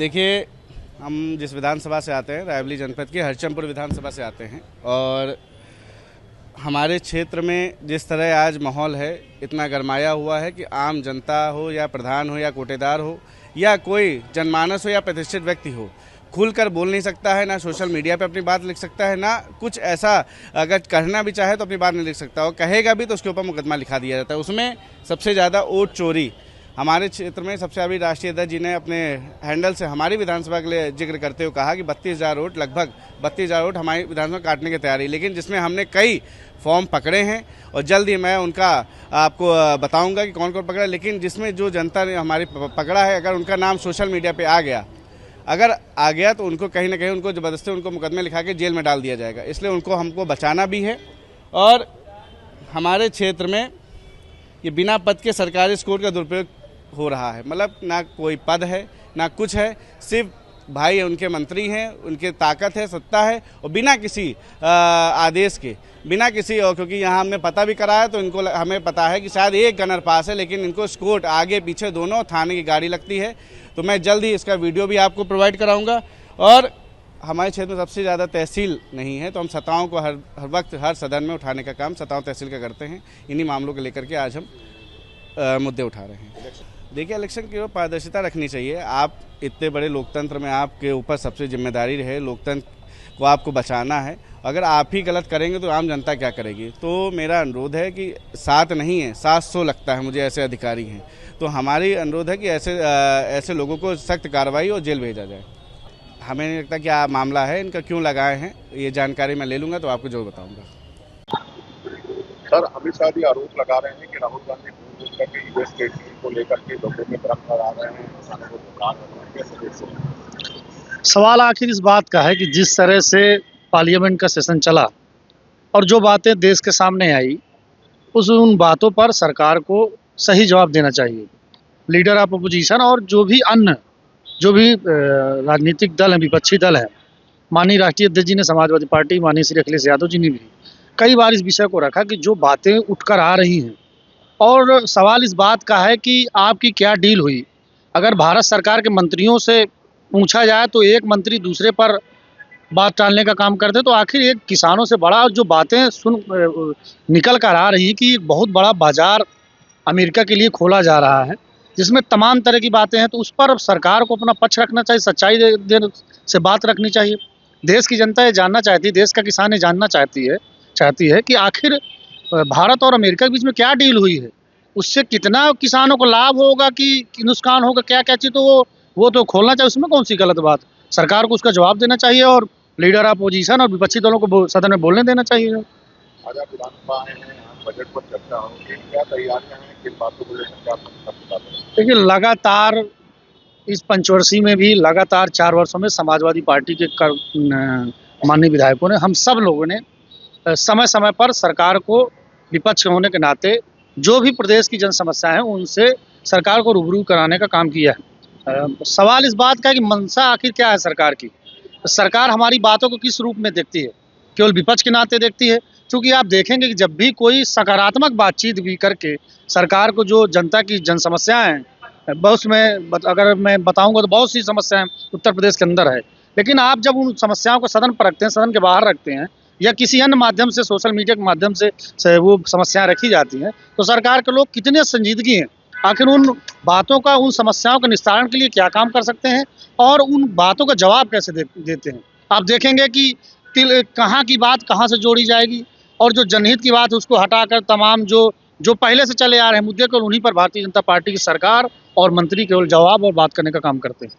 देखिए, हम जिस विधानसभा से आते हैं, रायबरेली जनपद के हरचंदपुर विधानसभा से आते हैं, और हमारे क्षेत्र में जिस तरह आज माहौल है, इतना गरमाया हुआ है कि आम जनता हो या प्रधान हो या कोटेदार हो या कोई जनमानस हो या प्रतिष्ठित व्यक्ति हो, खुलकर बोल नहीं सकता है, ना सोशल मीडिया पे अपनी बात लिख सकता है, ना कुछ ऐसा अगर कहना भी चाहे तो अपनी बात नहीं लिख सकता, और कहेगा भी तो उसके ऊपर मुकदमा लिखा दिया जाता है। उसमें सबसे ज़्यादा वोट चोरी हमारे क्षेत्र में सबसे अभी राष्ट्रीय अध्यक्ष जी ने अपने हैंडल से हमारी विधानसभा के लिए जिक्र करते हुए कहा कि 32,000 वोट, लगभग 32,000 वोट हमारी विधानसभा काटने की तैयारी, लेकिन जिसमें हमने कई फॉर्म पकड़े हैं और जल्द ही मैं उनका आपको बताऊंगा कि कौन कौन पकड़ा। लेकिन जिसमें जो जनता ने हमारी पकड़ा है, अगर उनका नाम सोशल मीडिया पर आ गया तो उनको कहीं ना कहीं उनको ज़बरदस्ती उनको मुकदमे लिखा के जेल में डाल दिया जाएगा। इसलिए उनको हमको बचाना भी है। और हमारे क्षेत्र में ये बिना पद के सरकारी स्कूल का दुरुपयोग हो रहा है, मतलब ना कोई पद है ना कुछ है, सिर्फ भाई उनके मंत्री हैं, उनके ताकत है, सत्ता है, और बिना किसी आदेश के, बिना किसी, और क्योंकि यहाँ हमने पता भी कराया तो इनको हमें पता है कि शायद एक गनर पास है, लेकिन इनको स्कूट आगे पीछे दोनों थाने की गाड़ी लगती है। तो मैं जल्द ही इसका वीडियो भी आपको प्रोवाइड कराऊंगा। और हमारे क्षेत्र में सबसे ज़्यादा तहसील नहीं है, तो हम सताओं को हर वक्त हर सदन में उठाने का काम सताओं तहसील का करते हैं। इन्हीं मामलों को लेकर के आज हम मुद्दे उठा रहे हैं। देखिए, इलेक्शन की पारदर्शिता रखनी चाहिए। आप इतने बड़े लोकतंत्र में आपके ऊपर सबसे जिम्मेदारी है, लोकतंत्र को आपको बचाना है। अगर आप ही गलत करेंगे तो आम जनता क्या करेगी। तो मेरा अनुरोध है कि 7 नहीं है 700 लगता है मुझे ऐसे अधिकारी हैं, तो हमारी अनुरोध है कि ऐसे लोगों को सख्त कार्रवाई और जेल भेजा जाए। हमें नहीं लगता क्या मामला है, इनका क्यों लगाए हैं, ये जानकारी मैं ले लूँगा तो आपको जरूर बताऊँगा। सर, अमित शाह जी आरोप लगा रहे हैं कि राहुल गांधी यूएस को लेकर के लोगों में भ्रम फैला रहे हैं, किसानों को धोखा कर रहे हैं। सवाल आखिर इस बात का है कि जिस तरह से पार्लियामेंट का सेशन चला और जो बातें देश के सामने आई, उन बातों पर सरकार को सही जवाब देना चाहिए। लीडर ऑफ अपोजिशन और जो भी राजनीतिक दल हैं, विपक्षी दल हैं, माननीय राष्ट्रीय अध्यक्ष जी ने, समाजवादी पार्टी माननीय श्री अखिलेश यादव जी ने भी कई बार इस विषय को रखा कि जो बातें उठकर आ रही हैं, और सवाल इस बात का है कि आपकी क्या डील हुई। अगर भारत सरकार के मंत्रियों से पूछा जाए तो एक मंत्री दूसरे पर बात टालने का काम करते, तो आखिर एक किसानों से बड़ा जो बातें निकल कर आ रही कि एक बहुत बड़ा बाजार अमेरिका के लिए खोला जा रहा है, जिसमें तमाम तरह की बातें हैं, तो उस पर सरकार को अपना पक्ष रखना चाहिए, सच्चाई से बात रखनी चाहिए। देश की जनता ये जानना चाहती है, देश का किसान ये जानना चाहती है कि आखिर भारत और अमेरिका के बीच में क्या डील हुई है, उससे कितना किसानों को लाभ होगा कि नुकसान होगा, क्या क्या चीज़, तो वो तो खोलना चाहिए। उसमें कौन सी गलत बात, सरकार को उसका जवाब देना चाहिए और लीडर ऑफ अपोजिशन और विपक्षी दलों को सदन में बोलने देना चाहिए। आज आप विधानसभा आए हैं, बजट पर चर्चा होगी, क्या तैयारियां हैं, किन बातों को लेकर क्या बता दें? देखिए, लगातार इस पंचवर्षीय में भी लगातार 4 वर्षों में समाजवादी पार्टी के माननीय विधायकों ने, हम सब लोगों ने समय समय पर सरकार को विपक्ष होने के नाते जो भी प्रदेश की जन समस्या है उनसे सरकार को रूबरू कराने का काम किया है। सवाल इस बात का है कि मंशा आखिर क्या है सरकार की। सरकार हमारी बातों को किस रूप में देखती है, केवल विपक्ष के नाते देखती है। क्योंकि आप देखेंगे कि जब भी कोई सकारात्मक बातचीत भी करके सरकार को जो जनता की जन समस्याएं हैं, बहुत में अगर मैं बताऊंगा तो बहुत सी समस्याएं उत्तर प्रदेश के अंदर है, लेकिन आप जब उन समस्याओं को सदन पर रखते हैं, सदन के बाहर रखते हैं, या किसी अन्य माध्यम से, सोशल मीडिया के माध्यम से वो समस्याएं रखी जाती हैं, तो सरकार के लोग कितने संजीदगी हैं, आखिर उन बातों का, उन समस्याओं के निस्तारण के लिए क्या काम कर सकते हैं और उन बातों का जवाब कैसे देते हैं। आप देखेंगे कि कहाँ की बात कहाँ से जोड़ी जाएगी, और जो जनहित की बात है उसको हटाकर तमाम जो पहले से चले आ रहे हैं मुद्दे, केवल उन्हीं पर भारतीय जनता पार्टी की सरकार और मंत्री केवल जवाब और बात करने का काम करते हैं।